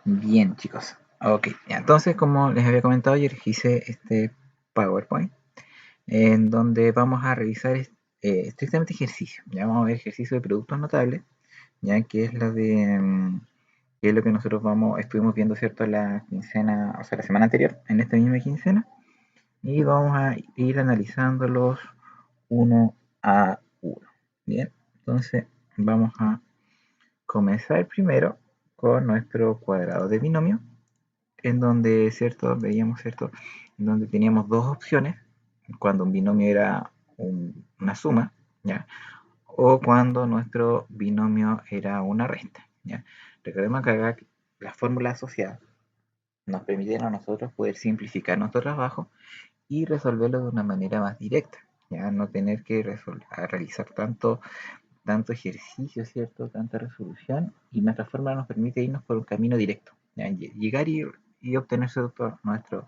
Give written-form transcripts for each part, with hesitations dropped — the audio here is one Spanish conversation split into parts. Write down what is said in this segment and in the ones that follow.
Bien, chicos. Ok, ya, entonces, como les había comentado ayer, hice este PowerPoint en donde vamos a revisar estrictamente ejercicio. Ya vamos a ver ejercicio de productos notables, ya que es que es lo que nosotros estuvimos viendo, ¿cierto? La quincena, o sea, la semana anterior, en esta misma quincena, y vamos a ir analizándolos uno a uno. Bien, entonces vamos a comenzar primero con nuestro cuadrado de binomio en donde, ¿cierto? Veíamos, ¿cierto? En donde teníamos dos opciones, cuando un binomio era una suma, ¿ya? O cuando nuestro binomio era una resta, ¿ya? Recordemos que acá las fórmulas asociadas nos permiten a nosotros poder simplificar nuestro trabajo y resolverlo de una manera más directa, ya no tener que realizar tanto ejercicio, ¿cierto? Tanta resolución, y nuestra fórmula nos permite irnos por un camino directo, ¿ya? Llegar y obtener nuestro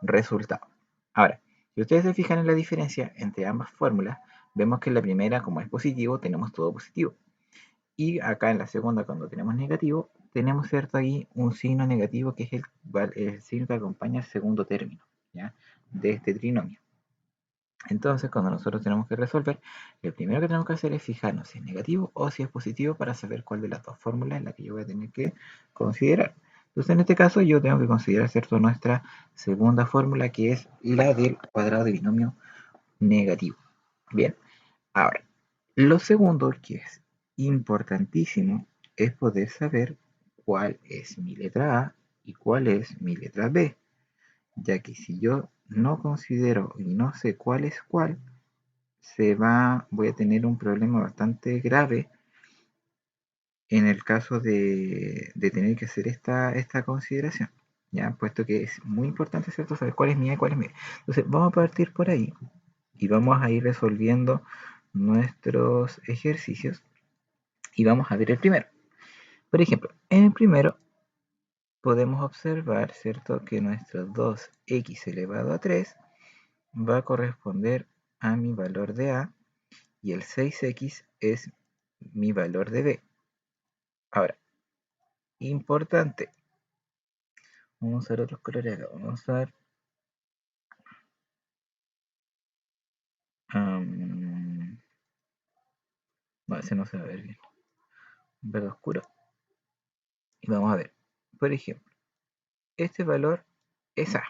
resultado. Ahora, si ustedes se fijan en la diferencia entre ambas fórmulas, vemos que en la primera, como es positivo, tenemos todo positivo. Y acá en la segunda, cuando tenemos negativo, tenemos, ¿cierto? Ahí un signo negativo que es el signo que acompaña el segundo término, ¿ya? De este trinomio. Entonces, cuando nosotros tenemos que resolver, lo primero que tenemos que hacer es fijarnos si es negativo o si es positivo para saber cuál de las dos fórmulas es la que yo voy a tener que considerar. Entonces, en este caso, yo tengo que considerar, ¿cierto?, nuestra segunda fórmula, que es la del cuadrado de binomio negativo. Bien, ahora, lo segundo que es importantísimo es poder saber cuál es mi letra A y cuál es mi letra B, ya que si yo no considero y no sé cuál es cuál, voy a tener un problema bastante grave en el caso de tener que hacer esta consideración, ¿ya? Puesto que es muy importante, ¿cierto?, saber cuál es mía y cuál es mía. Entonces, vamos a partir por ahí y vamos a ir resolviendo nuestros ejercicios y vamos a ver el primero. Por ejemplo, en el primero podemos observar, ¿cierto?, que nuestro 2x elevado a 3 va a corresponder a mi valor de A y el 6x es mi valor de B. Ahora, importante, vamos a usar otros colores acá. Vamos a usar no, ese no se va a ver bien. Verde oscuro. Y vamos a ver, por ejemplo, este valor es A,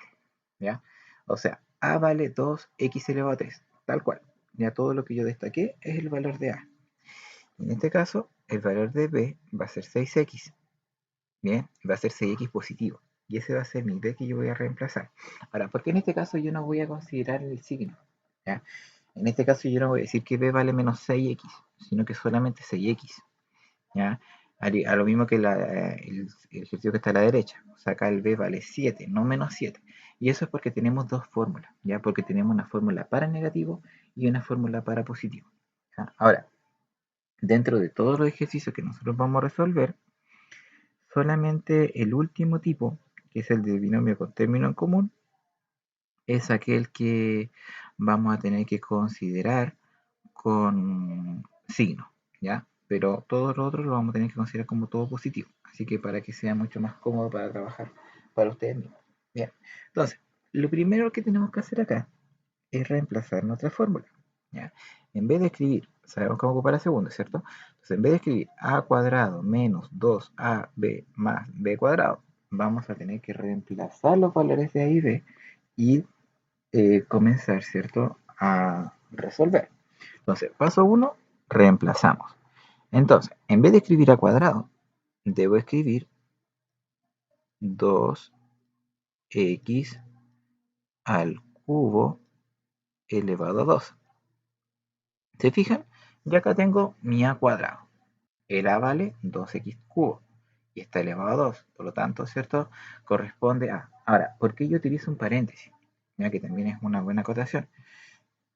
¿ya? O sea, A vale 2x elevado a 3, tal cual. Ya todo lo que yo destaqué es el valor de A. En este caso, el valor de B va a ser 6x, ¿bien? Va a ser 6x positivo. Y ese va a ser mi B que yo voy a reemplazar. Ahora, ¿por qué en este caso yo no voy a considerar el signo? ¿Ya? En este caso yo no voy a decir que B vale menos 6x, sino que solamente 6x, ¿ya? A lo mismo que el ejercicio que está a la derecha. O sea, acá el B vale 7, no menos 7. Y eso es porque tenemos dos fórmulas, ¿ya? Porque tenemos una fórmula para negativo y una fórmula para positivo, ¿ya? Ahora, dentro de todos los ejercicios que nosotros vamos a resolver, solamente el último tipo, que es el de binomio con término en común, es aquel que vamos a tener que considerar con signo, ¿ya? Pero todo lo otro lo vamos a tener que considerar como todo positivo. Así que para que sea mucho más cómodo para trabajar para ustedes mismos. Bien, entonces, lo primero que tenemos que hacer acá es reemplazar nuestra fórmula, ¿ya? En vez de escribir, sabemos cómo ocupar la segunda, ¿cierto? Entonces, en vez de escribir a cuadrado menos 2ab más b cuadrado, vamos a tener que reemplazar los valores de a y b y comenzar, ¿cierto?, a resolver. Entonces, paso 1, reemplazamos. Entonces, en vez de escribir a cuadrado, debo escribir 2x al cubo elevado a 2. ¿Se fijan? Ya acá tengo mi a cuadrado. El a vale 2x cubo y está elevado a 2. Por lo tanto, ¿cierto?, corresponde a... Ahora, ¿por qué yo utilizo un paréntesis? Mira que también es una buena acotación.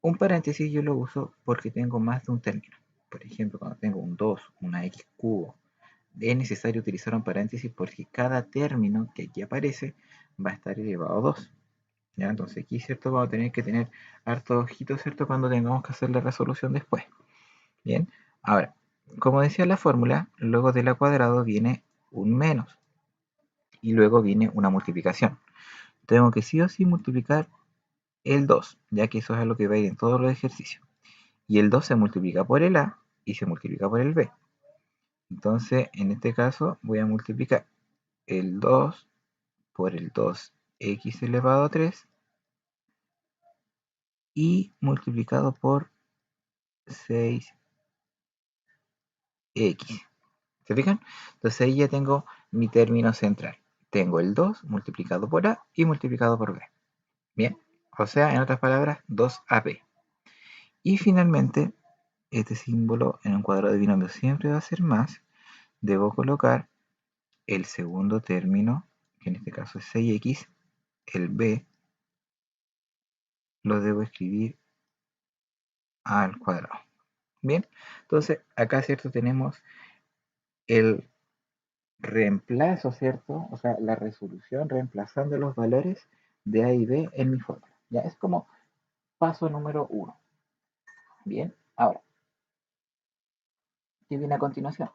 Un paréntesis yo lo uso porque tengo más de un término. Por ejemplo, cuando tengo un 2, una x cubo, es necesario utilizar un paréntesis porque cada término que aquí aparece va a estar elevado a 2. ¿Ya? Entonces aquí, ¿cierto?, vamos a tener que tener harto ojito, ¿cierto?, cuando tengamos que hacer la resolución después. Bien, ahora, como decía la fórmula, luego de la cuadrado viene un menos. y luego viene una multiplicación. Tengo que sí o sí multiplicar el 2, ya que eso es lo que va a ir en todos los ejercicios. Y el 2 se multiplica por el A y se multiplica por el B. Entonces, en este caso, voy a multiplicar el 2 por el 2x elevado a 3 y multiplicado por 6x. ¿Se fijan? Entonces ahí ya tengo mi término central. Tengo el 2 multiplicado por A y multiplicado por B. Bien, o sea, en otras palabras, 2AB. Y finalmente, este símbolo en un cuadrado de binomio siempre va a ser más. Debo colocar el segundo término, que en este caso es 6x, el B, lo debo escribir al cuadrado. Bien, entonces acá, ¿cierto? Tenemos el reemplazo, ¿cierto? O sea, la resolución reemplazando los valores de A y B en mi fórmula. Ya es como paso número 1. Bien, ahora, ¿qué viene a continuación?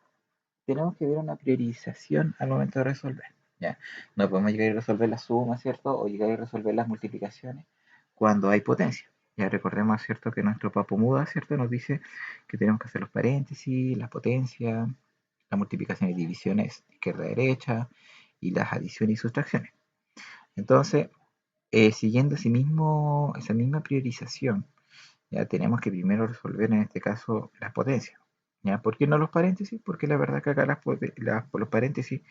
Tenemos que ver una priorización al momento de resolver. ¿Ya? No podemos llegar a resolver la suma, ¿cierto? O llegar a resolver las multiplicaciones cuando hay potencia. Ya recordemos, ¿cierto? Que nuestro papo muda, ¿cierto? Nos dice que tenemos que hacer los paréntesis, la potencia, la multiplicación y divisiones izquierda-derecha y las adiciones y sustracciones. Entonces, siguiendo esa misma priorización, ya tenemos que primero resolver en este caso las potencias. ¿Ya? ¿Por qué no los paréntesis? Porque la verdad que acá los paréntesis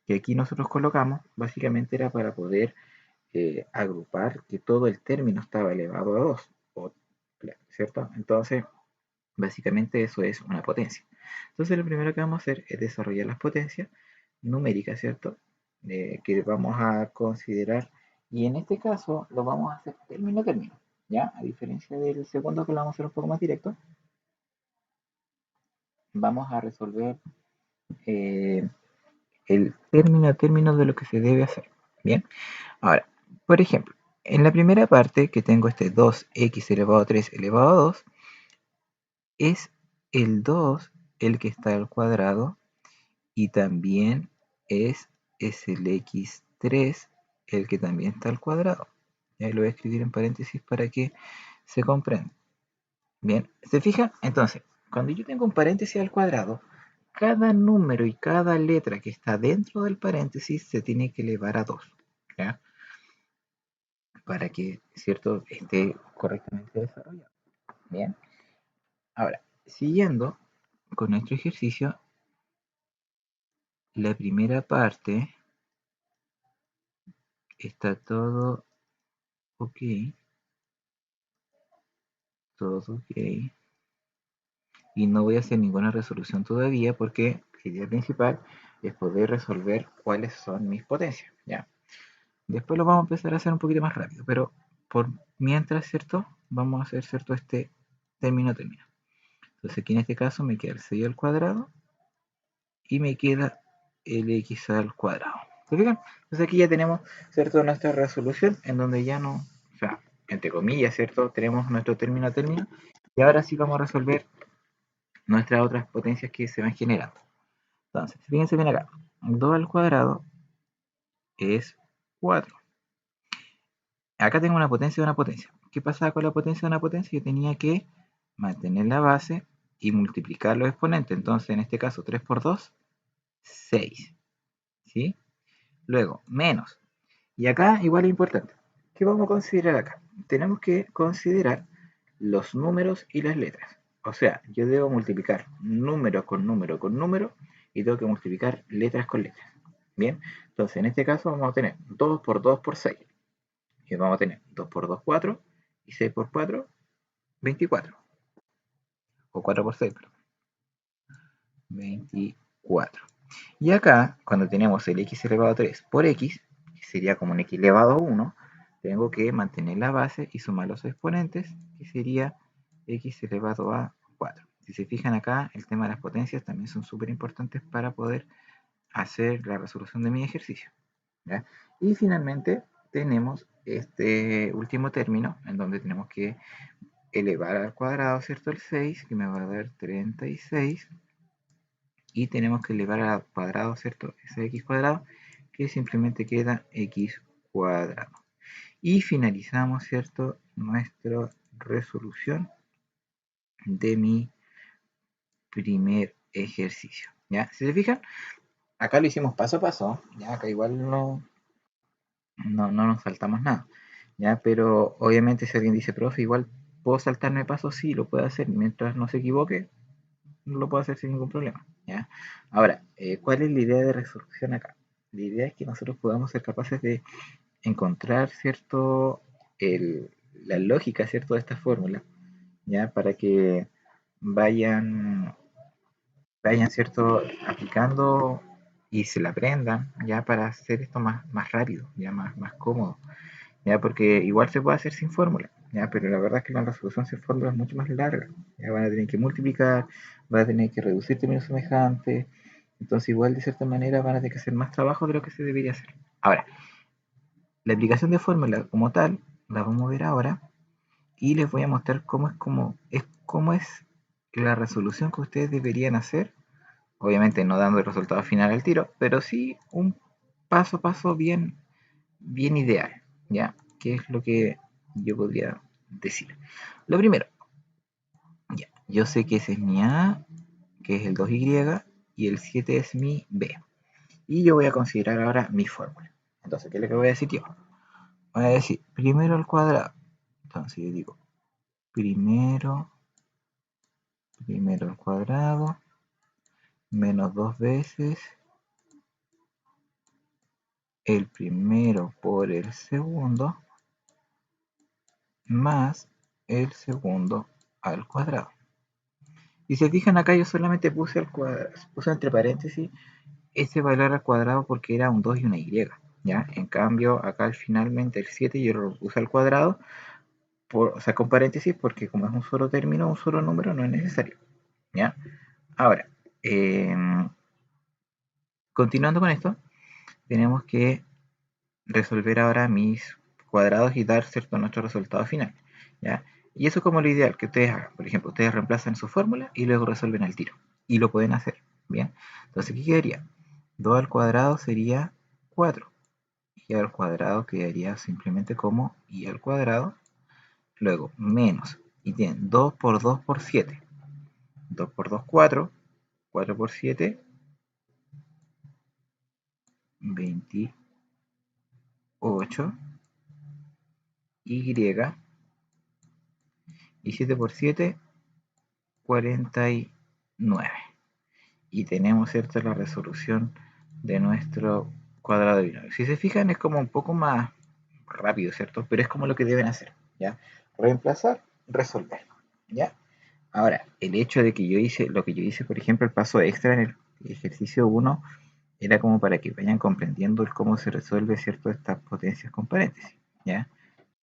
que aquí nosotros colocamos, básicamente era para poder agrupar que todo el término estaba elevado a 2, ¿cierto? Entonces, básicamente eso es una potencia. Entonces, lo primero que vamos a hacer es desarrollar las potencias numéricas, ¿cierto? Que vamos a considerar, y en este caso lo vamos a hacer término a término, ¿ya? A diferencia del segundo que lo vamos a hacer un poco más directo, vamos a resolver eh, el término a término de lo que se debe hacer. Bien, ahora, por ejemplo, en la primera parte que tengo este 2x elevado a 3 elevado a 2, es el 2 el que está al cuadrado y también es el x3 el que también está al cuadrado. Ya lo voy a escribir en paréntesis para que se comprenda. Bien, ¿se fijan? Entonces, cuando yo tengo un paréntesis al cuadrado, cada número y cada letra que está dentro del paréntesis se tiene que elevar a 2, ¿ya? Para que, ¿cierto?, esté correctamente desarrollado. Bien, ahora, siguiendo con nuestro ejercicio, la primera parte está todo ok, todo ok, y no voy a hacer ninguna resolución todavía porque la idea principal es poder resolver cuáles son mis potencias, ¿ya? Después lo vamos a empezar a hacer un poquito más rápido, pero por mientras, ¿cierto? Vamos a hacer, ¿cierto? Este término. Entonces aquí en este caso me queda el 6 al cuadrado y me queda el x al cuadrado. ¿Se fijan? Entonces aquí ya tenemos, ¿cierto? Nuestra resolución en donde ya no, o sea, entre comillas, ¿cierto? Tenemos nuestro término. Y ahora sí vamos a resolver nuestras otras potencias que se van generando. Entonces, fíjense bien acá. 2 al cuadrado es 4. Acá tengo una potencia de una potencia. ¿Qué pasaba con la potencia de una potencia? Yo tenía que mantener la base y multiplicar los exponentes. Entonces, en este caso, 3 por 2, 6. ¿Sí? Luego, menos. Y acá, igual es importante. ¿Qué vamos a considerar acá? Tenemos que considerar los números y las letras. O sea, yo debo multiplicar número con número con número y tengo que multiplicar letras con letras. Bien, entonces en este caso vamos a tener 2 por 2 por 6. Y vamos a tener 2 por 2, 4. Y 6 por 4, 24. O 4 por 6, perdón. 24. Y acá, cuando tenemos el x elevado a 3 por x, que sería como un x elevado a 1, tengo que mantener la base y sumar los exponentes, que sería x elevado a 4. Si se fijan acá, el tema de las potencias también son súper importantes para poder hacer la resolución de mi ejercicio, ¿ya? Y finalmente tenemos este último término, en donde tenemos que elevar al cuadrado, ¿cierto? El 6, que me va a dar 36. Y tenemos que elevar al cuadrado, ¿cierto? Ese x cuadrado, que simplemente queda x cuadrado. Y finalizamos, ¿cierto?, nuestra resolución de mi primer ejercicio. ¿Ya? Si se fijan, acá lo hicimos paso a paso, ya acá igual no nos saltamos nada, ya, pero obviamente si alguien dice, profe, igual puedo saltarme pasos, sí, lo puede hacer, mientras no se equivoque, lo puedo hacer sin ningún problema, ya. Ahora, ¿cuál es la idea de resolución acá? La idea es que nosotros podamos ser capaces de encontrar, ¿cierto?, la lógica, ¿cierto?, de esta fórmula, ya, para que vayan, ¿cierto?, aplicando y se la aprendan, ya, para hacer esto más rápido, ya, más cómodo, ya, porque igual se puede hacer sin fórmula, ya, pero la verdad es que la resolución sin fórmula es mucho más larga, ya, van a tener que multiplicar, van a tener que reducir términos semejantes, entonces igual de cierta manera van a tener que hacer más trabajo de lo que se debería hacer. Ahora, la aplicación de fórmula como tal, la vamos a ver ahora, y les voy a mostrar cómo es la resolución que ustedes deberían hacer, obviamente no dando el resultado final al tiro, pero sí un paso a paso bien ideal, ¿ya? ¿Qué es lo que yo podría decir? Lo primero, ya, yo sé que ese es mi A, que es el 2y, y el 7 es mi B. Y yo voy a considerar ahora mi fórmula. Entonces, ¿qué es lo que voy a decir yo? Voy a decir primero al cuadrado. Entonces yo digo primero al cuadrado menos 2 veces el primero por el segundo más el segundo al cuadrado. Y si se fijan acá yo solamente puse entre paréntesis ese valor al cuadrado porque era un 2 y una y, ¿ya? En cambio acá finalmente el 7 yo lo puse al cuadrado, o sea, con paréntesis, porque como es un solo término, un solo número, no es necesario, ¿ya? Ahora, continuando con esto, tenemos que resolver ahora mis cuadrados y dar, ¿cierto?, nuestro resultado final, ¿ya? Y eso es como lo ideal que ustedes hagan. Por ejemplo, ustedes reemplazan su fórmula y luego resuelven al tiro. Y lo pueden hacer, ¿bien? Entonces, ¿qué quedaría? 2 al cuadrado sería 4. Y al cuadrado quedaría simplemente como y al cuadrado. Luego, menos. Y tienen 2 por 2 por 7. 2 por 2, 4. 4 por 7, 28. Y. Y 7 por 7, 49. Y tenemos, ¿cierto?, la resolución de nuestro cuadrado de binomio. Si se fijan, es como un poco más rápido, ¿cierto? Pero es como lo que deben hacer, ¿ya? Reemplazar, resolver, ¿ya? Ahora, el hecho de que lo que yo hice, por ejemplo, el paso extra en el ejercicio 1, era como para que vayan comprendiendo cómo se resuelve, ¿cierto?, estas potencias con paréntesis, ¿ya?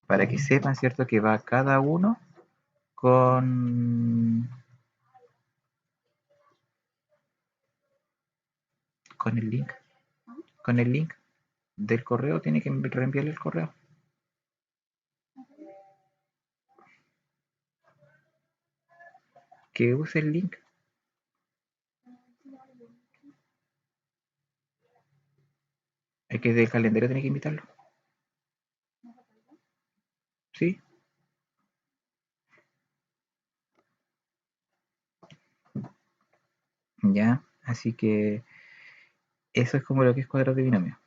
Para que sepan, ¿cierto?, que va cada uno con el link. Con el link del correo, tiene que reenviarle el correo. Que use el link. El que del calendario tiene que invitarlo. ¿Sí? Ya, así que eso es como lo que es cuadrado de binomio.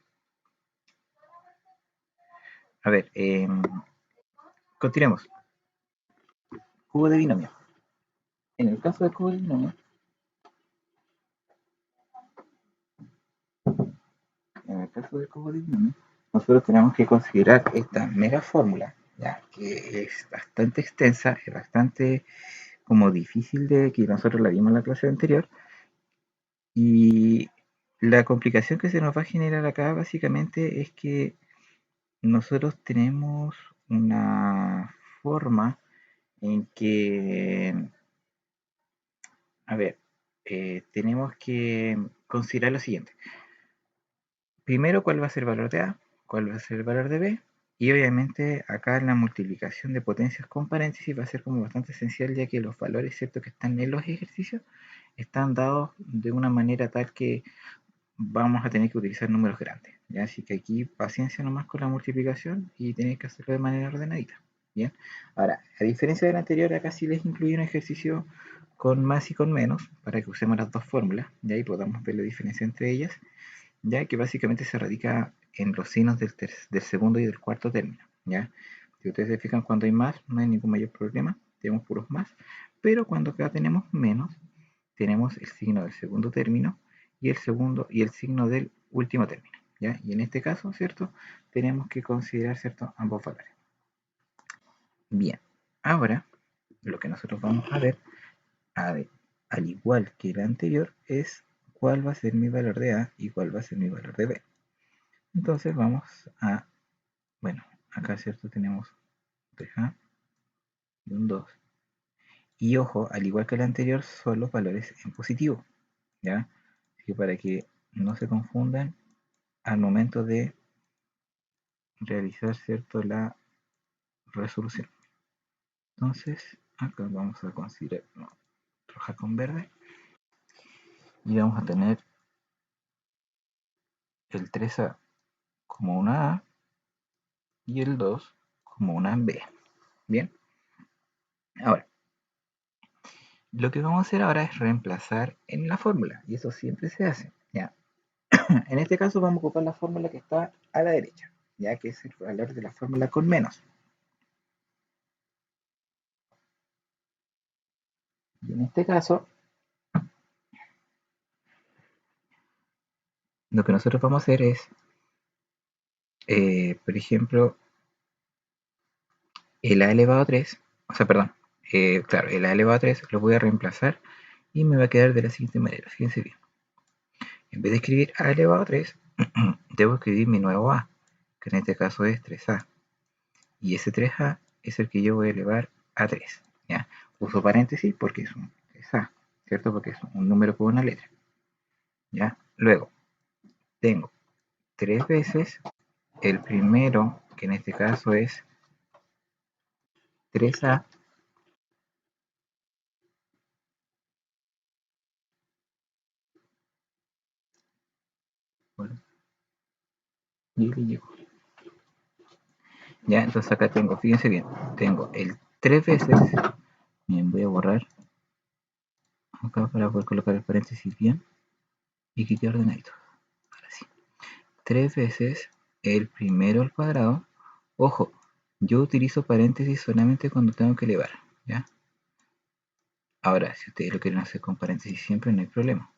A ver, continuemos. Cubo de binomio. En el caso del cubo de binomio, nosotros tenemos que considerar esta mega fórmula, ya, que es bastante extensa, es bastante como difícil de que nosotros la vimos en la clase anterior, y la complicación que se nos va a generar acá básicamente es que nosotros tenemos una forma en que, a ver, tenemos que considerar lo siguiente. Primero, ¿cuál va a ser el valor de A? ¿Cuál va a ser el valor de B? Y obviamente acá la multiplicación de potencias con paréntesis va a ser como bastante esencial, ya que los valores, ¿cierto?, que están en los ejercicios están dados de una manera tal que vamos a tener que utilizar números grandes, ¿ya? Así que aquí paciencia nomás con la multiplicación y tenéis que hacerlo de manera ordenadita, ¿bien? Ahora, a diferencia del anterior, acá sí les incluí un ejercicio con más y con menos, para que usemos las dos fórmulas, ¿ya? Y podamos ver la diferencia entre ellas, ya que básicamente se radica en los signos del segundo y del cuarto término, ¿ya? Si ustedes se fijan, cuando hay más, no hay ningún mayor problema, tenemos puros más, pero cuando acá tenemos menos, tenemos el signo del segundo término y el signo del último término, ¿ya? Y en este caso, ¿cierto? Tenemos que considerar, ¿cierto? Ambos valores. Bien, ahora lo que nosotros vamos a ver, al igual que el anterior, es cuál va a ser mi valor de A y cuál va a ser mi valor de B. Entonces vamos a, bueno, acá, ¿cierto? Tenemos 3A y un 2. Y ojo, al igual que el anterior, son los valores en positivo, ¿ya? Así que para que no se confundan al momento de realizar, ¿cierto?, la resolución. Entonces, acá vamos a considerar roja con verde y vamos a tener el 3A como una A y el 2 como una B. Bien, ahora lo que vamos a hacer ahora es reemplazar en la fórmula y eso siempre se hace, ¿ya? En este caso vamos a ocupar la fórmula que está a la derecha, ya que es el valor de la fórmula con menos. Y en este caso, lo que nosotros vamos a hacer es, por ejemplo, el a elevado a 3, o sea, perdón, claro, el a elevado a 3 lo voy a reemplazar y me va a quedar de la siguiente manera, fíjense bien. En vez de escribir a elevado a 3, debo escribir mi nuevo a, que en este caso es 3a. Y ese 3a es el que yo voy a elevar a 3, ¿ya? Uso paréntesis porque es un 3a, ¿cierto? Porque es un número con una letra, ¿ya? Luego, tengo 3 veces el primero, que en este caso es 3a, bueno, y le llego. Ya, entonces acá tengo, fíjense bien, tengo el 3 veces, bien, voy a borrar acá para poder colocar el paréntesis bien y que quede ordenadito. Ahora sí, 3 veces el primero al cuadrado. Ojo, yo utilizo paréntesis solamente cuando tengo que elevar, ¿ya? Ahora, si ustedes lo quieren hacer con paréntesis siempre, no hay problema.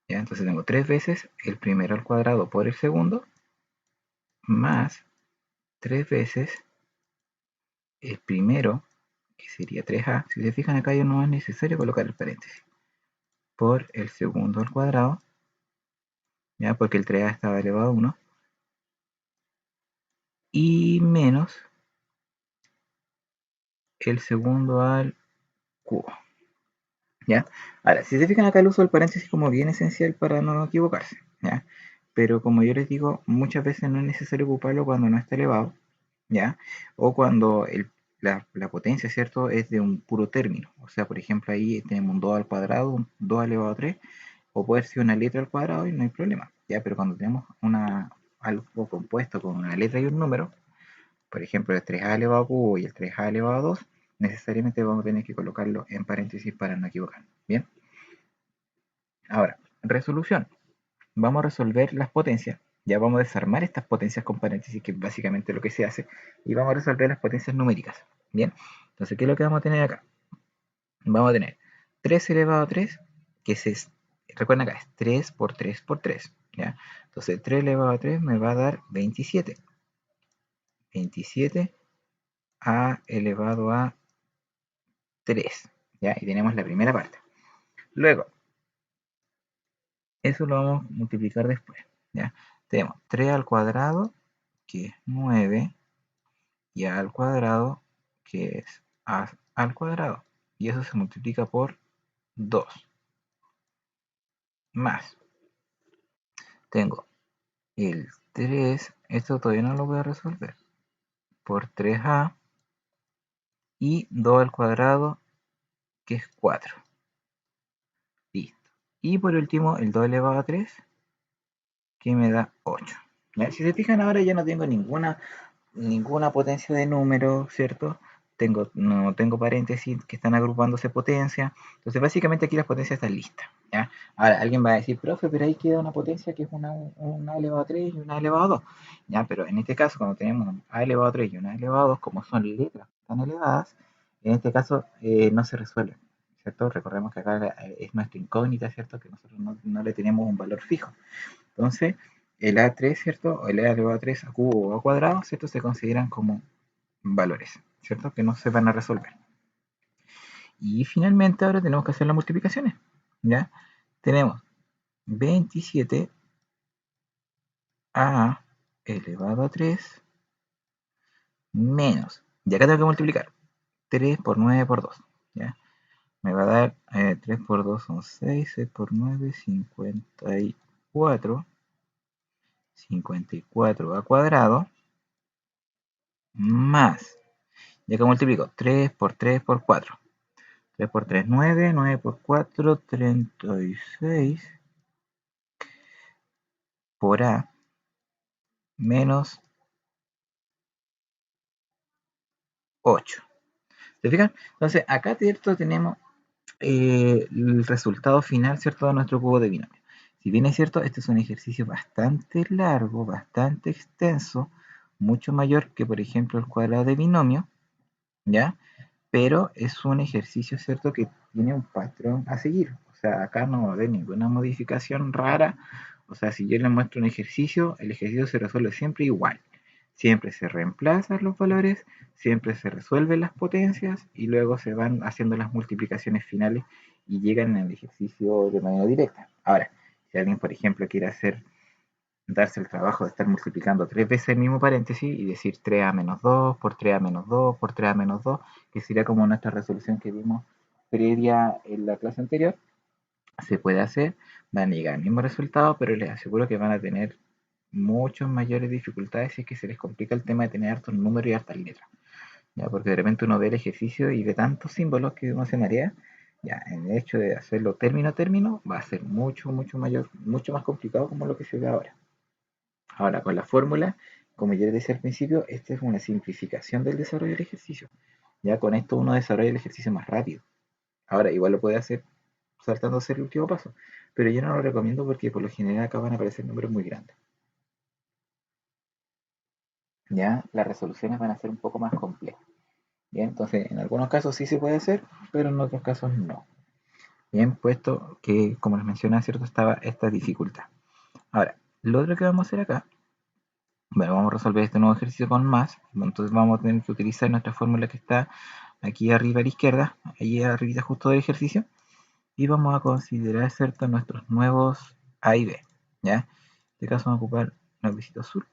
¿Ya? Entonces tengo 3 veces el primero al cuadrado por el segundo, más 3 veces el primero, que sería 3a. Si se fijan acá ya no es necesario colocar el paréntesis, por el segundo al cuadrado, ¿ya? Porque el 3a estaba elevado a 1, y menos el segundo al cubo, ¿ya? Ahora, si se fijan acá el uso del paréntesis como bien esencial para no equivocarse, ¿ya? Pero como yo les digo, muchas veces no es necesario ocuparlo cuando no está elevado, ¿ya? O cuando la potencia, ¿cierto?, es de un puro término. O sea, por ejemplo, ahí tenemos un 2 al cuadrado, un 2 elevado a 3, o puede ser una letra al cuadrado y no hay problema, ¿ya? Pero cuando tenemos algo compuesto con una letra y un número, por ejemplo, el 3a elevado a cubo y el 3a elevado a 2, necesariamente vamos a tener que colocarlo en paréntesis para no equivocarnos. Bien, ahora, resolución. Vamos a resolver las potencias. Ya vamos a desarmar estas potencias con paréntesis, que es básicamente lo que se hace, y vamos a resolver las potencias numéricas. Bien, entonces, ¿qué es lo que vamos a tener acá? Vamos a tener 3 elevado a 3, que recuerden acá, es 3 por 3 por 3. ¿Ya? Entonces, 3 elevado a 3 me va a dar 27. 27 a elevado a 3, ¿ya? Y tenemos la primera parte. Luego, eso lo vamos a multiplicar después, ¿ya? Tenemos 3 al cuadrado, que es 9, y a al cuadrado, que es a al cuadrado. Y eso se multiplica por 2. Más, tengo el 3, esto todavía no lo voy a resolver, por 3a, y 2 al cuadrado, que es 4. Listo. Y por último, el 2 elevado a 3, que me da 8. ¿Ya? Si se fijan ahora ya no tengo ninguna potencia de número, ¿cierto? No tengo paréntesis que están agrupándose potencia. Entonces básicamente aquí las potencias están listas. ¿Ya? Ahora alguien va a decir, profe, pero ahí queda una potencia que es una elevado a 3 y una elevado a 2. ¿Ya? Pero en este caso, cuando tenemos un a elevado a 3 y una elevado a 2, como son letras tan elevadas, en este caso no se resuelve. ¿Cierto? Recordemos que acá es nuestra incógnita, ¿cierto? Que nosotros no le tenemos un valor fijo. Entonces, el A3, ¿cierto? O el A elevado a 3 a cubo o a cuadrado, ¿cierto? Se consideran como valores, ¿cierto? Que no se van a resolver. Y finalmente ahora tenemos que hacer las multiplicaciones, ¿ya? Tenemos 27 a elevado a 3 menos, y acá tengo que multiplicar 3 por 9 por 2, ¿ya? Me va a dar 3 por 2 son 6, 6 por 9, 54, 54 a cuadrado, más, ya que multiplico 3 por 3 por 4, 3 por 3, 9, 9 por 4, 36 por A menos 8. ¿Se fijan? Entonces, acá, ¿cierto? Tenemos el resultado final, ¿cierto? De nuestro cubo de binomio. Si bien es cierto, este es un ejercicio bastante largo, bastante extenso, mucho mayor que, por ejemplo, el cuadrado de binomio, ¿ya? Pero es un ejercicio, ¿cierto? Que tiene un patrón a seguir. O sea, acá no va a haber ninguna modificación rara. O sea, si yo le muestro un ejercicio, el ejercicio se resuelve siempre igual. Siempre se reemplazan los valores, siempre se resuelven las potencias y luego se van haciendo las multiplicaciones finales y llegan al ejercicio de manera directa. Ahora, si alguien, por ejemplo, quiere darse el trabajo de estar multiplicando 3 veces el mismo paréntesis y decir 3a menos 2 por 3a menos 2 por 3a menos 2, que sería como nuestra resolución que vimos previa en la clase anterior, se puede hacer, van a llegar al mismo resultado, pero les aseguro que van a tener muchas mayores dificultades si es que se les complica el tema de tener hartos números y hartas letras. ¿Ya? Porque de repente uno ve el ejercicio y ve tantos símbolos que uno se marea. Ya, en el hecho de hacerlo término a término va a ser mucho mayor, mucho más complicado como lo que se ve ahora. Ahora, con la fórmula, como ya les decía al principio, esta es una simplificación del desarrollo del ejercicio. Ya con esto uno desarrolla el ejercicio más rápido. Ahora, igual lo puede hacer saltándose el último paso, pero yo no lo recomiendo porque por lo general acá van a aparecer números muy grandes. Ya las resoluciones van a ser un poco más complejas. Bien, entonces en algunos casos sí se puede hacer, pero en otros casos no. Bien, puesto que, como les mencioné, ¿cierto? Estaba esta dificultad. Ahora, lo otro que vamos a hacer acá, bueno, vamos a resolver este nuevo ejercicio con más, entonces vamos a tener que utilizar nuestra fórmula que está aquí arriba a la izquierda, ahí arriba justo del ejercicio, y vamos a considerar, ¿cierto? Nuestros nuevos A y B, ¿ya? En este caso vamos a ocupar un lapicito azul.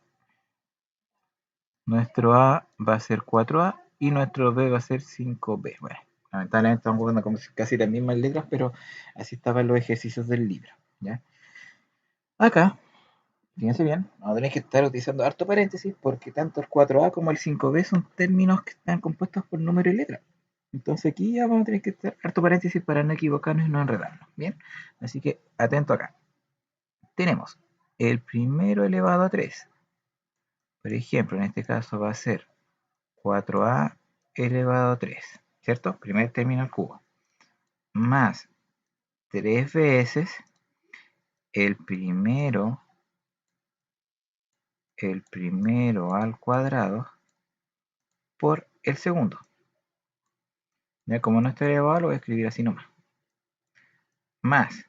Nuestro A va a ser 4A y nuestro B va a ser 5B. Bueno, lamentablemente estamos jugando con casi las mismas letras, pero así estaban los ejercicios del libro, ¿ya? Acá, fíjense bien, vamos a tener que estar utilizando harto paréntesis porque tanto el 4A como el 5B son términos que están compuestos por número y letra. Entonces aquí ya vamos a tener que estar harto paréntesis para no equivocarnos y no enredarnos, ¿bien? Así que atento acá. Tenemos el primero elevado a 3. Por ejemplo, en este caso va a ser 4a elevado a 3, ¿cierto? Primer término al cubo. Más 3 veces el primero al cuadrado por el segundo. Ya como no está elevado, lo voy a escribir así nomás. Más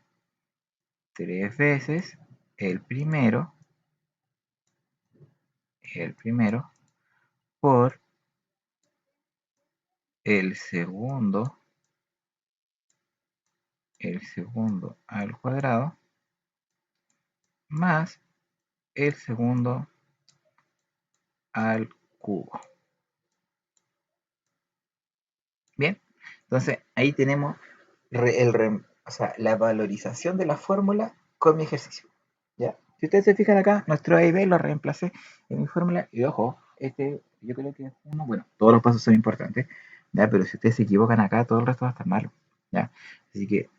3 veces el primero por el segundo al cuadrado más el segundo al cubo. Bien, entonces ahí tenemos la valorización de la fórmula con mi ejercicio. ¿Ya? Si ustedes se fijan acá, nuestro A y B lo reemplacé en mi fórmula y ojo, yo creo que es uno, bueno, todos los pasos son importantes, ¿ya? Pero si ustedes se equivocan acá, todo el resto va a estar malo, ¿ya? Así que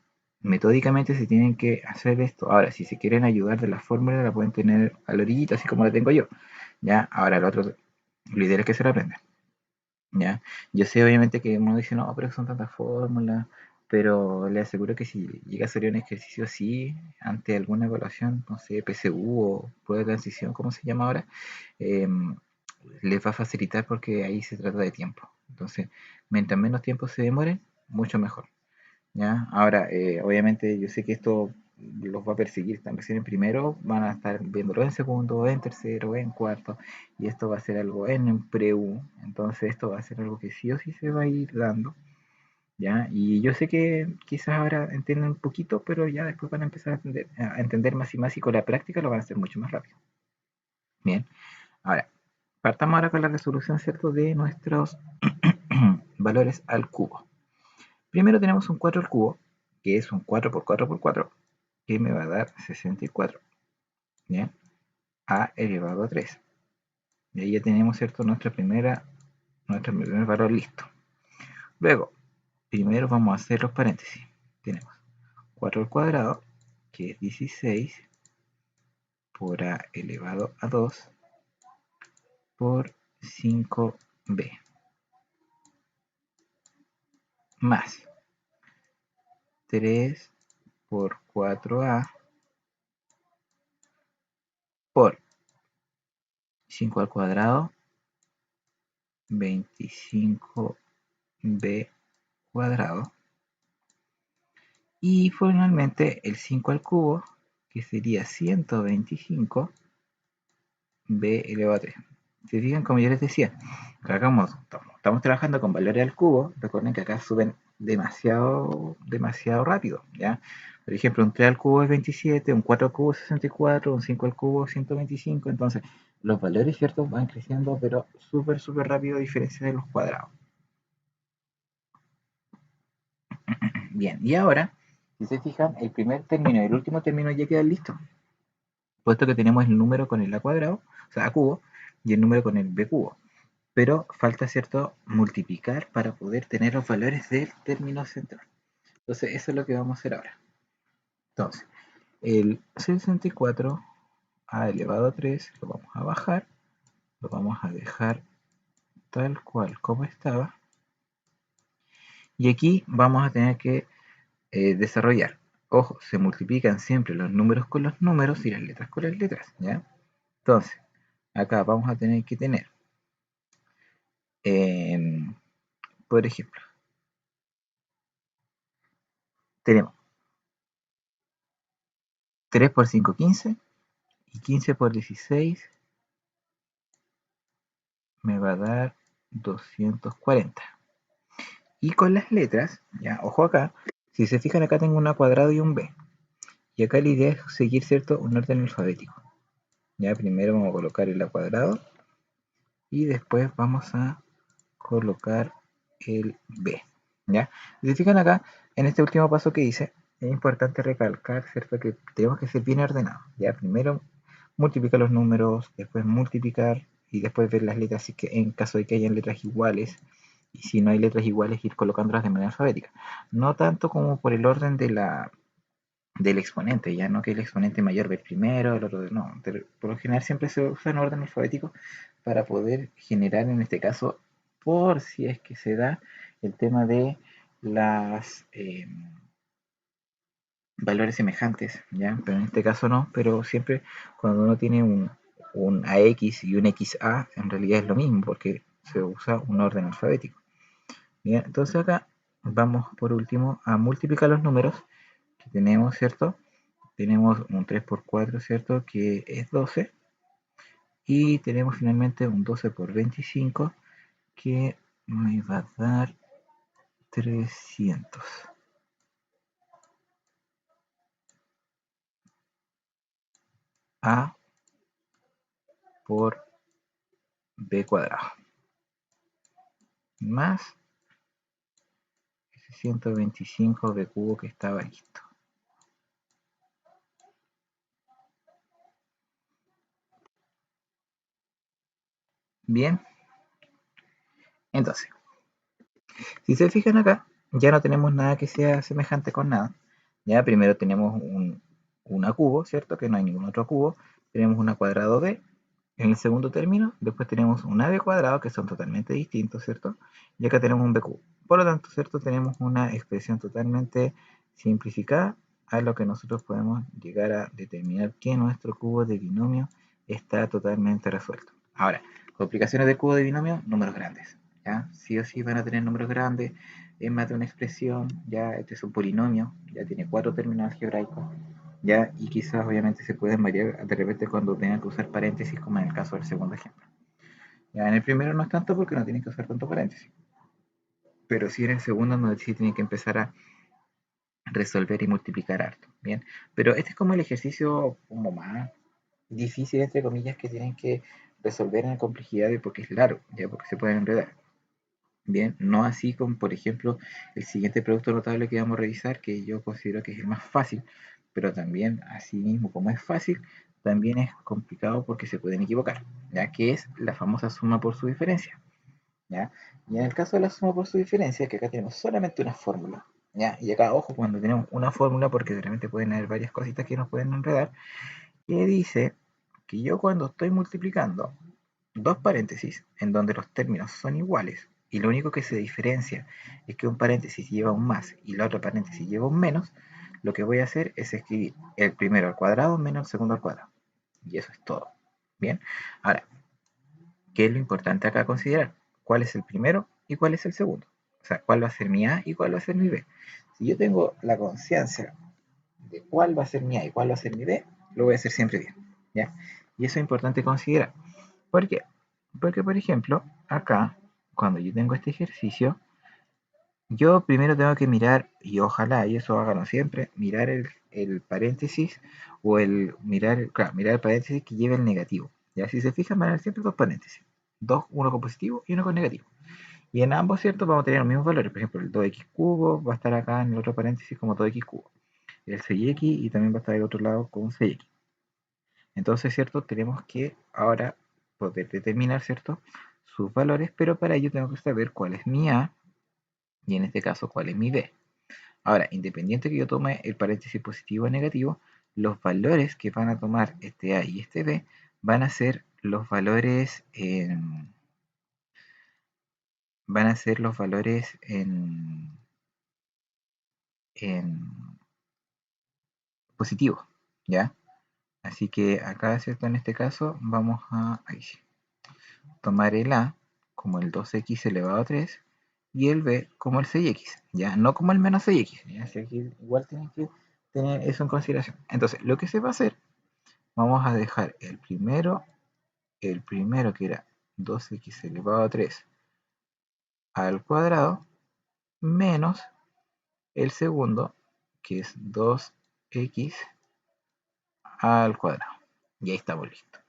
metódicamente se tienen que hacer esto. Ahora, si se quieren ayudar de la fórmula, la pueden tener a la orillita, así como la tengo yo. ¿Ya? Ahora, lo otro, lo ideal es que se la aprendan. ¿Ya? Yo sé obviamente que uno dice, no, pero son tantas fórmulas, pero le aseguro que si llega a salir un ejercicio así, ante alguna evaluación, no sé, PSU o prueba de transición, como se llama ahora, eh, les va a facilitar porque ahí se trata de tiempo. Entonces, mientras menos tiempo se demore, mucho mejor. ¿Ya? Ahora, obviamente yo sé que esto los va a perseguir, están recién en primero, van a estar viéndolo en segundo, en tercero, en cuarto, y esto va a ser algo en pre-U, entonces esto va a ser algo que sí o sí se va a ir dando, ¿ya? Y yo sé que quizás ahora entienden un poquito, pero ya después van a empezar a entender más y con la práctica lo van a hacer mucho más rápido. Bien, ahora, partamos ahora con la resolución, ¿cierto?, de nuestros valores al cubo. Primero tenemos un 4 al cubo, que es un 4 por 4 por 4, que me va a dar 64, ¿ya? A elevado a 3. Y ahí ya tenemos, ¿cierto?, nuestro primer valor listo. Luego, primero vamos a hacer los paréntesis. Tenemos 4 al cuadrado, que es 16, por A elevado a 2, por 5B, más 3 por 4A, por 5 al cuadrado, 25B cuadrado, y finalmente el 5 al cubo, que sería 125 b elevado a 3. Si fijan, como yo les decía, acá estamos trabajando con valores al cubo, recuerden que acá suben demasiado rápido, ¿ya? Por ejemplo, un 3 al cubo es 27, un 4 al cubo es 64, un 5 al cubo es 125, entonces los valores, ¿cierto?, van creciendo, pero súper rápido a diferencia de los cuadrados. Bien, y ahora, si se fijan, el primer término y el último término ya quedan listos, puesto que tenemos el número con el a cuadrado, o sea, a cubo, y el número con el b cubo. Pero falta, ¿cierto?, multiplicar para poder tener los valores del término central. Entonces, eso es lo que vamos a hacer ahora. Entonces, el 64 a elevado a 3 lo vamos a bajar, lo vamos a dejar tal cual como estaba. Y aquí vamos a tener que desarrollar. Ojo, se multiplican siempre los números con los números y las letras con las letras, ¿ya? Entonces, acá vamos a tener que tener, por ejemplo, tenemos 3 por 5, 15, y 15 por 16 me va a dar 240. Y con las letras, ya, ojo acá, si se fijan acá tengo un A cuadrado y un B. Y acá la idea es seguir, ¿cierto?, un orden alfabético. Ya, primero vamos a colocar el A cuadrado y después vamos a colocar el B. ¿Ya? Si se fijan acá, en este último paso que hice, es importante recalcar, ¿cierto?, que tenemos que ser bien ordenados. Ya, primero multiplicar los números, después multiplicar y después ver las letras, así que en caso de que hayan letras iguales, y si no hay letras iguales, ir colocándolas de manera alfabética. No tanto como por el orden del exponente, ya no que el exponente mayor ve primero, el otro no. Por lo general siempre se usa en orden alfabético para poder generar, en este caso, por si es que se da el tema de las valores semejantes, ¿ya? Pero en este caso no, pero siempre cuando uno tiene un AX y un XA, en realidad es lo mismo, porque se usa un orden alfabético. Bien, entonces acá vamos por último a multiplicar los números que tenemos, ¿cierto? Tenemos un 3 por 4, ¿cierto?, que es 12. Y tenemos finalmente un 12 por 25, que me va a dar 300. A por B cuadrado. Más ese 125 B cubo que estaba listo. Bien. Entonces, si se fijan acá, ya no tenemos nada que sea semejante con nada. Ya, primero tenemos un A cubo, ¿cierto? Que no hay ningún otro cubo. Tenemos un A cuadrado B en el segundo término. Después tenemos un AB cuadrado, que son totalmente distintos, ¿cierto? Y acá tenemos un B cubo. Por lo tanto, ¿cierto? Tenemos una expresión totalmente simplificada a lo que nosotros podemos llegar a determinar que nuestro cubo de binomio está totalmente resuelto. Ahora, complicaciones del cubo de binomio, números grandes. ¿Ya? Sí o sí van a tener números grandes, es más de una expresión, ya este es un polinomio, ya tiene 4 términos algebraicos, ya, y quizás obviamente se pueden variar de repente cuando tengan que usar paréntesis, como en el caso del segundo ejemplo. Ya en el primero no es tanto porque no tienen que usar tanto paréntesis, pero sí en el segundo donde sí tienen que empezar a resolver y multiplicar harto, ¿bien? Pero este es como el ejercicio como más difícil, entre comillas, que tienen que resolver en complejidad porque es largo, ya, porque se pueden enredar. Bien, no así como por ejemplo el siguiente producto notable que vamos a revisar, que yo considero que es el más fácil, pero también así mismo como es fácil, también es complicado porque se pueden equivocar, ya que es la famosa suma por su diferencia, ¿ya? Y en el caso de la suma por su diferencia, que acá tenemos solamente una fórmula, ¿ya? Y acá, ojo, cuando tenemos una fórmula, porque realmente pueden haber varias cositas que nos pueden enredar, que dice que yo cuando estoy multiplicando dos paréntesis en donde los términos son iguales y lo único que se diferencia es que un paréntesis lleva un más y la otra paréntesis lleva un menos, lo que voy a hacer es escribir el primero al cuadrado menos el segundo al cuadrado. Y eso es todo. Bien. Ahora, ¿qué es lo importante acá a considerar? ¿Cuál es el primero y cuál es el segundo? O sea, ¿cuál va a ser mi A y cuál va a ser mi B? Si yo tengo la conciencia de cuál va a ser mi A y cuál va a ser mi B, lo voy a hacer siempre bien. ¿Ya? Y eso es importante considerar. ¿Por qué? Porque, por ejemplo, acá, cuando yo tengo este ejercicio, yo primero tengo que mirar, y ojalá, y eso háganlo siempre, mirar el paréntesis o claro, mirar el paréntesis que lleve el negativo. Ya, si se fijan, van a haber siempre dos paréntesis. Dos, uno con positivo y uno con negativo. Y en ambos, ¿cierto? Vamos a tener los mismos valores. Por ejemplo, el 2x cubo va a estar acá en el otro paréntesis como 2x cubo. El 6x y también va a estar del otro lado con 6x. Entonces, ¿cierto? Tenemos que ahora poder determinar, ¿cierto? Sus valores, pero para ello tengo que saber cuál es mi A y en este caso cuál es mi B. Ahora, independiente que yo tome el paréntesis positivo o negativo, los valores que van a tomar este A y este B van a ser los valores van a ser los valores en positivo, ¿ya? Así que acá, ¿cierto? En este caso vamos a tomar el A como el 2x elevado a 3 y el B como el 6x, ¿ya? No como el menos 6x, ¿ya? Así que igual tienen que tener eso en consideración. Entonces, lo que se va a hacer, vamos a dejar el primero que era 2x elevado a 3 al cuadrado, menos el segundo, que es 2x al cuadrado. Y ahí estamos listos.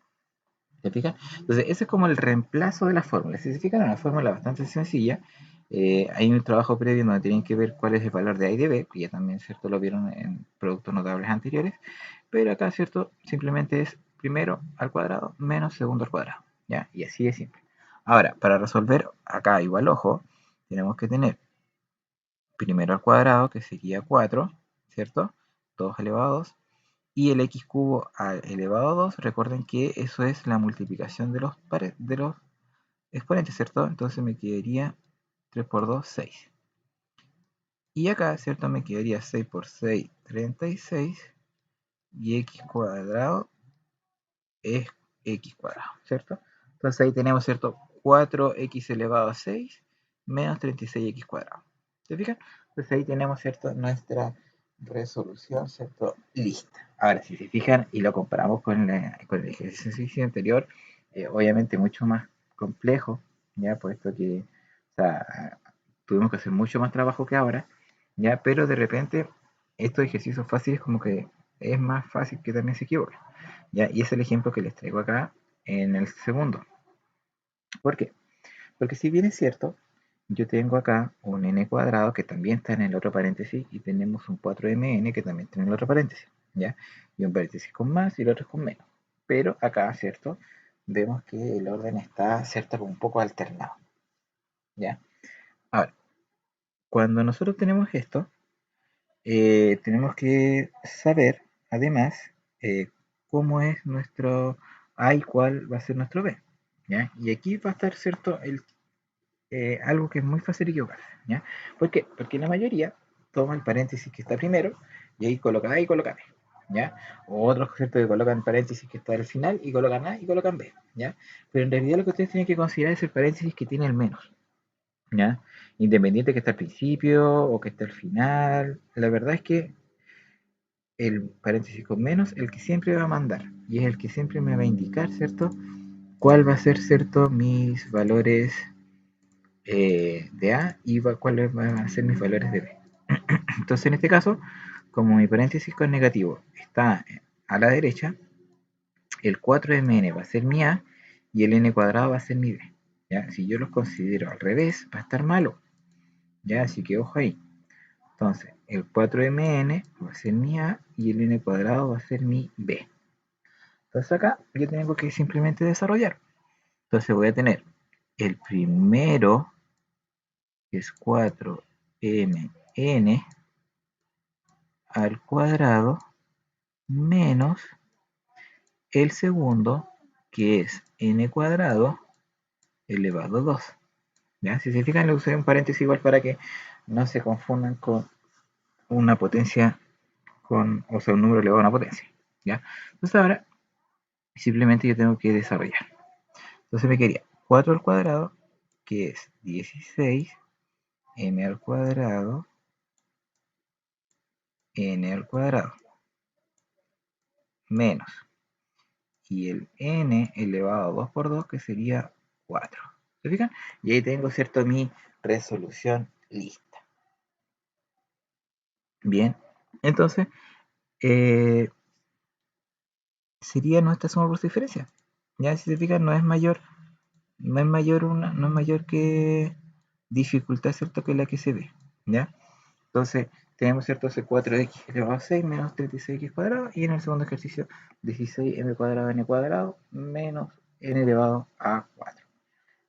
¿Se fijan? Entonces, ese es como el reemplazo de la fórmula. Si se fijan, es una fórmula bastante sencilla. Hay un trabajo previo donde tienen que ver cuál es el valor de A y de B, que ya también, ¿cierto? Lo vieron en productos notables anteriores. Pero acá, ¿cierto? Simplemente es primero al cuadrado menos segundo al cuadrado. ¿Ya? Y así de simple. Ahora, para resolver acá igual ojo, tenemos que tener primero al cuadrado, que sería 4, ¿cierto? 2 elevado a 2 y el x cubo elevado a 2, recuerden que eso es la multiplicación de los exponentes, ¿cierto? Entonces me quedaría 3 por 2, 6. Y acá, ¿cierto? Me quedaría 6 por 6, 36. Y x cuadrado es x cuadrado, ¿cierto? Entonces ahí tenemos, ¿cierto? 4x elevado a 6 menos 36x cuadrado. ¿Se fijan? Entonces ahí tenemos, ¿cierto? Nuestra resolución, ¿cierto? Lista. Ahora, si se fijan y lo comparamos con el ejercicio anterior, obviamente mucho más complejo, ¿ya? Puesto que, o sea, tuvimos que hacer mucho más trabajo que ahora, ¿ya? Pero de repente, estos ejercicios fáciles como que es más fácil que también se equivoquen. ¿Ya? Y es el ejemplo que les traigo acá en el segundo. ¿Por qué? Porque si bien es cierto, yo tengo acá un n cuadrado que también está en el otro paréntesis y tenemos un 4mn que también está en el otro paréntesis, ¿ya? Y un paréntesis con más y el otro con menos. Pero acá, ¿cierto? Vemos que el orden está, ¿cierto? Un poco alternado, ¿ya? Ahora, cuando nosotros tenemos esto, tenemos que saber, además, cómo es nuestro A y cuál va a ser nuestro B. ¿Ya? Y aquí va a estar, ¿cierto? Algo que es muy fácil equivocarse. ¿Ya? ¿Por qué? Porque la mayoría toma el paréntesis que está primero y ahí coloca A y coloca B. ¿Ya? O otros, ¿cierto? Que colocan el paréntesis que está al final y colocan A y colocan B. ¿Ya? Pero en realidad lo que ustedes tienen que considerar es el paréntesis que tiene el menos. ¿Ya? Independiente que esté al principio o que esté al final. La verdad es que el paréntesis con menos, el que siempre va a mandar y es el que siempre me va a indicar, ¿cierto? Cuál va a ser, ¿cierto? Mis valores de A y cuáles van a ser mis valores de B. Entonces, en este caso, como mi paréntesis con negativo está a la derecha, el 4mn va a ser mi A y el n cuadrado va a ser mi B. ¿Ya? Si yo los considero al revés, va a estar malo. ¿Ya? Así que ojo ahí. Entonces, el 4mn va a ser mi A y el n cuadrado va a ser mi B. Entonces acá yo tengo que simplemente desarrollar. Entonces voy a tener el primero, que es 4mn al cuadrado, menos el segundo, que es n cuadrado elevado a 2. ¿Ya? Si se fijan, le usé un paréntesis igual para que no se confundan con una potencia, o sea, un número elevado a una potencia. ¿Ya? Entonces ahora simplemente yo tengo que desarrollar. Entonces me quedaría 4 al cuadrado, que es 16, n al cuadrado, n al cuadrado, menos, y el n elevado a 2 por 2, que sería 4. ¿Se fijan? Y ahí tengo, ¿cierto?, mi resolución lista. Bien, entonces, sería nuestra suma por diferencia. Ya, si se fijan, no es mayor que dificultad, ¿cierto?, que la que se ve. ¿Ya? Entonces, tenemos, ¿cierto?, ese 4x elevado a 6 menos 36x cuadrado, y en el segundo ejercicio 16m cuadrado n cuadrado menos n elevado a 4.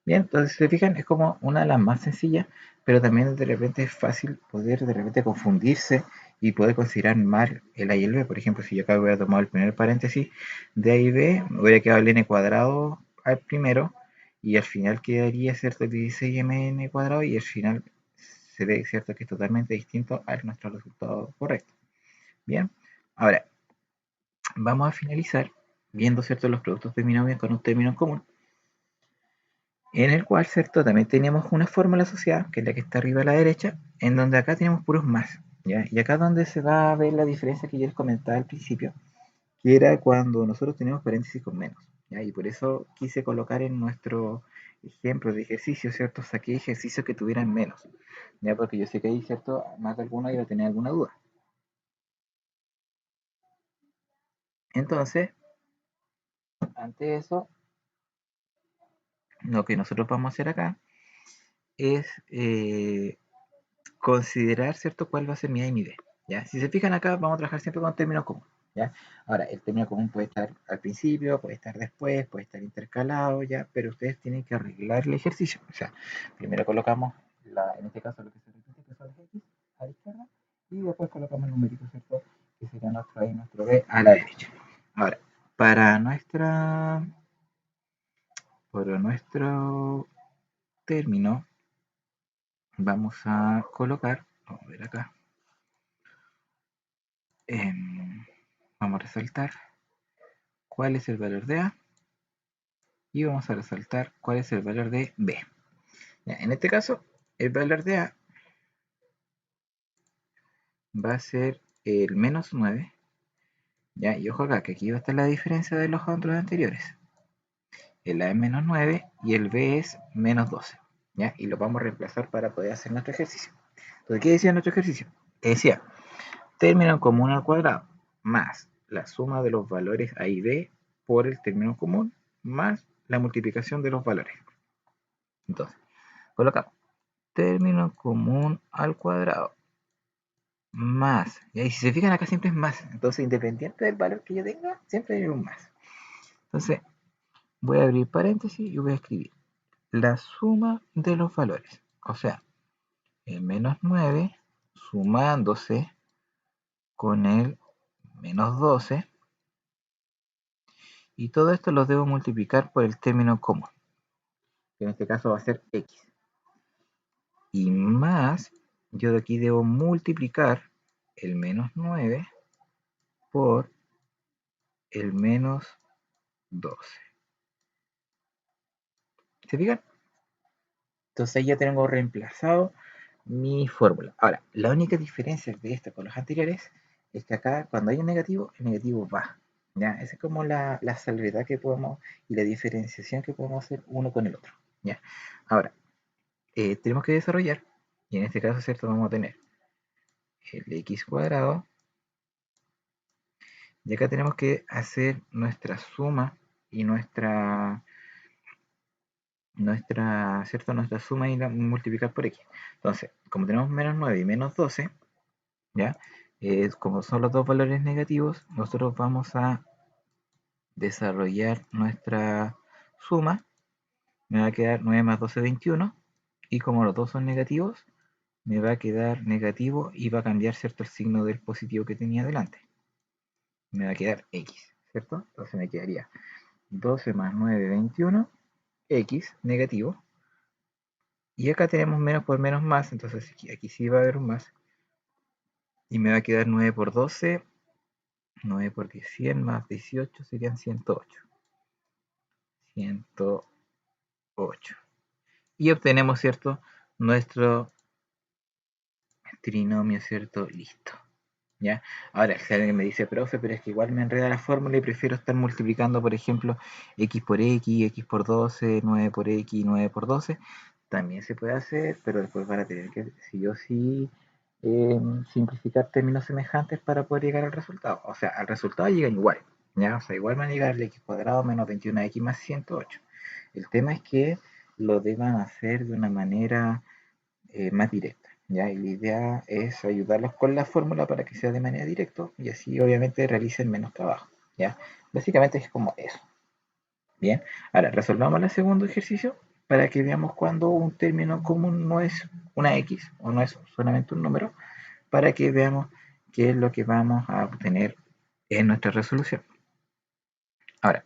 Bien, entonces, si se fijan, es como una de las más sencillas, pero también de repente es fácil poder de repente confundirse y poder considerar mal el A y el B. Por ejemplo, si yo acá hubiera tomado el primer paréntesis de A y B, me hubiera quedado el n cuadrado al primero, y al final quedaría, ¿cierto?, el 16mn cuadrado, y al final se ve, ¿cierto?, que es totalmente distinto a nuestro resultado correcto. Bien, ahora vamos a finalizar viendo, ¿cierto?, los productos de binomios con un término en común, en el cual, ¿cierto?, también tenemos una fórmula asociada, que es la que está arriba a la derecha, en donde acá tenemos puros más, ¿ya? Y acá es donde se va a ver la diferencia que yo les comentaba al principio, que era cuando nosotros tenemos paréntesis con menos, ¿ya? Y por eso quise colocar en nuestro ejemplo de ejercicio, ¿cierto?, saqué ejercicios que tuvieran menos, ¿ya? Porque yo sé que ahí, ¿cierto?, más de alguno iba a tener alguna duda. Entonces, ante eso, lo que nosotros vamos a hacer acá es considerar, ¿cierto?, cuál va a ser mi A y mi B. ¿Ya? Si se fijan acá, vamos a trabajar siempre con términos comunes. ¿Ya? Ahora, el término común puede estar al principio, puede estar después, puede estar intercalado, ¿ya? Pero ustedes tienen que arreglar el ejercicio. O sea, primero colocamos, en este caso, lo que se repite, que son las X, a la izquierda, y después colocamos el numerito, ¿cierto?, que sería nuestro A y nuestro B a la derecha. Ahora, para nuestro término, vamos a colocar, vamos a ver acá, vamos a resaltar cuál es el valor de A y vamos a resaltar cuál es el valor de B. Ya, en este caso, el valor de A va a ser el menos 9. Ya, y ojo acá, que aquí va a estar la diferencia de los otros anteriores. El A es menos 9 y el B es menos 12. ¿Ya? Y lo vamos a reemplazar para poder hacer nuestro ejercicio. Entonces, ¿qué decía nuestro ejercicio? Decía, término común al cuadrado más la suma de los valores A y B por el término común más la multiplicación de los valores. Entonces, colocamos término común al cuadrado más, y si se fijan acá siempre es más, entonces independiente del valor que yo tenga, siempre hay un más. Entonces, voy a abrir paréntesis y voy a escribir la suma de los valores, o sea, el menos 9 sumándose con el menos 12. Y todo esto lo debo multiplicar por el término común, que en este caso va a ser x. Y más, yo de aquí debo multiplicar el menos 9 por el menos 12. ¿Se fijan? Entonces ahí ya tengo reemplazado mi fórmula. Ahora, la única diferencia de esto con los anteriores es que acá cuando hay un negativo, el negativo va. ¿Ya? Esa es como la salvedad que podemos y la diferenciación que podemos hacer uno con el otro. ¿Ya? Ahora, tenemos que desarrollar, y en este caso, ¿cierto? Vamos a tener el x cuadrado, y acá tenemos que hacer nuestra suma y ¿cierto? Nuestra suma y la multiplicar por x. Entonces, como tenemos menos 9 y menos 12, ¿ya? Como son los dos valores negativos, nosotros vamos a desarrollar nuestra suma. Me va a quedar 9 más 12, 21. Y como los dos son negativos, me va a quedar negativo y va a cambiar, ¿cierto? El signo del positivo que tenía delante. Me va a quedar x, ¿cierto? Entonces me quedaría 12 más 9, 21, x negativo. Y acá tenemos menos por menos más, entonces aquí sí va a haber un más. Y me va a quedar 9 por 12, 9 por 10, 100 más 18 serían 108. 108. Y obtenemos, ¿cierto? Nuestro trinomio, ¿cierto? Listo. ¿Ya? Ahora, si alguien me dice, profe, pero es que igual me enreda la fórmula y prefiero estar multiplicando, por ejemplo, x por x por 12, 9 por x, 9 por 12, también se puede hacer, pero después van a tener que, sí o sí, simplificar términos semejantes para poder llegar al resultado. O sea, al resultado llegan igual, ¿ya? O sea, igual van a llegar al x cuadrado menos 21x más 108. El tema es que lo deban hacer de una manera más directa, ¿ya? Y la idea es ayudarlos con la fórmula para que sea de manera directa y así obviamente realicen menos trabajo, ¿ya? Básicamente es como eso. Bien, ahora resolvamos el segundo ejercicio para que veamos cuando un término común no es una x o no es solamente un número, para que veamos qué es lo que vamos a obtener en nuestra resolución. Ahora,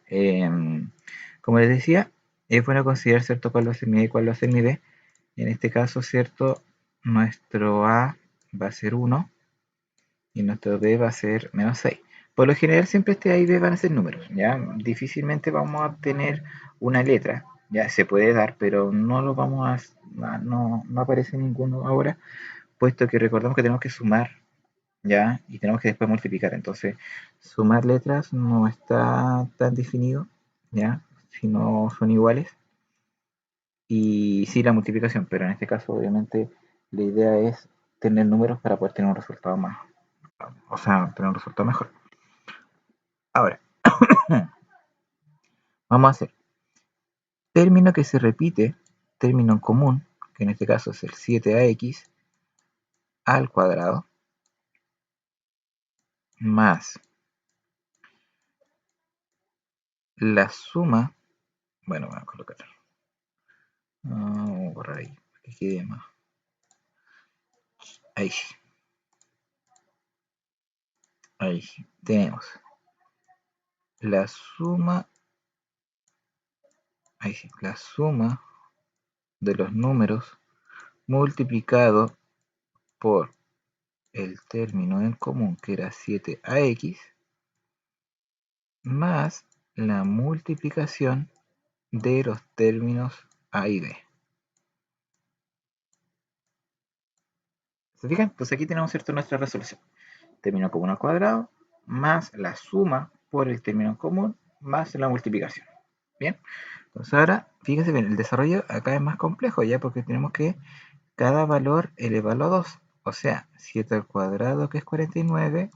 como les decía, es bueno considerar, ¿cierto?, cuál va a ser mi A y cuál va a ser mi B. En este caso, ¿cierto?, nuestro A va a ser 1 y nuestro B va a ser menos 6. Por lo general siempre este A y B van a ser números, ¿ya? Difícilmente vamos a obtener una letra, ya se puede dar, pero no lo vamos no aparece ninguno ahora, puesto que recordamos que tenemos que sumar, ¿ya? Y tenemos que después multiplicar, entonces sumar letras no está tan definido, ¿ya? Si no son iguales. Y sí la multiplicación, pero en este caso obviamente la idea es tener números para poder tener un resultado más, o sea, tener un resultado mejor. Ahora, vamos a hacer término que se repite, término en común, que en este caso es el 7ax al cuadrado, más la suma, bueno, voy a colocar, vamos a borrar ahí, para que quede más, ahí sí, ahí sí, tenemos la suma, ahí sí, la suma de los números multiplicado por el término en común, que era 7ax, más la multiplicación de los términos a y b. ¿Se fijan? Pues aquí tenemos, ¿cierto?, nuestra resolución. Término común al cuadrado, más la suma por el término común, más la multiplicación. Bien, entonces ahora, fíjense bien, el desarrollo acá es más complejo ya, porque tenemos que cada valor elevarlo a 2. O sea, 7 al cuadrado, que es 49,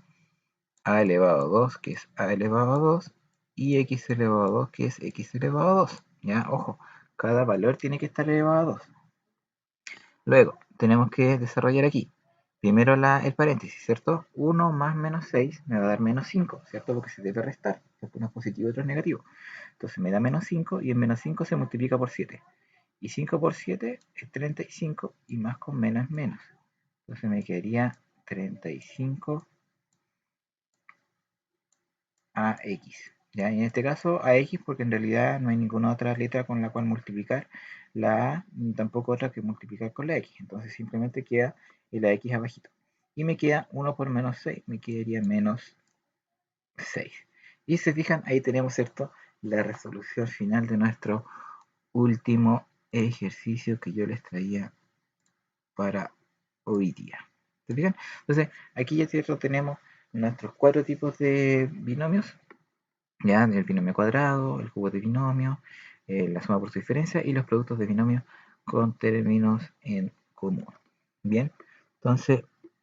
a elevado a 2, que es a elevado a 2, y x elevado a 2, que es x elevado a 2. ¿Ya? Ojo, cada valor tiene que estar elevado a 2. Luego, tenemos que desarrollar aquí. Primero el paréntesis, ¿cierto? 1 más menos 6 me va a dar menos 5, ¿cierto? Porque se debe restar. Uno es positivo y otro es negativo. Entonces me da menos 5 y en menos 5 se multiplica por 7. Y 5 por 7 es 35 y más con menos es menos. Entonces me quedaría 35 a x. ¿Ya? Y en este caso a x porque en realidad no hay ninguna otra letra con la cual multiplicar la a, ni tampoco otra que multiplicar con la x. Entonces simplemente queda el a x abajito. Y me queda 1 por menos 6, me quedaría menos 6. Y se fijan, ahí tenemos, ¿cierto?, la resolución final de nuestro último ejercicio que yo les traía para hoy día. ¿Se fijan? Entonces, aquí ya, ¿cierto?, tenemos nuestros 4 tipos de binomios. Ya, el binomio cuadrado, el cubo de binomio, la suma por su diferencia y los productos de binomio con términos en común. Bien, entonces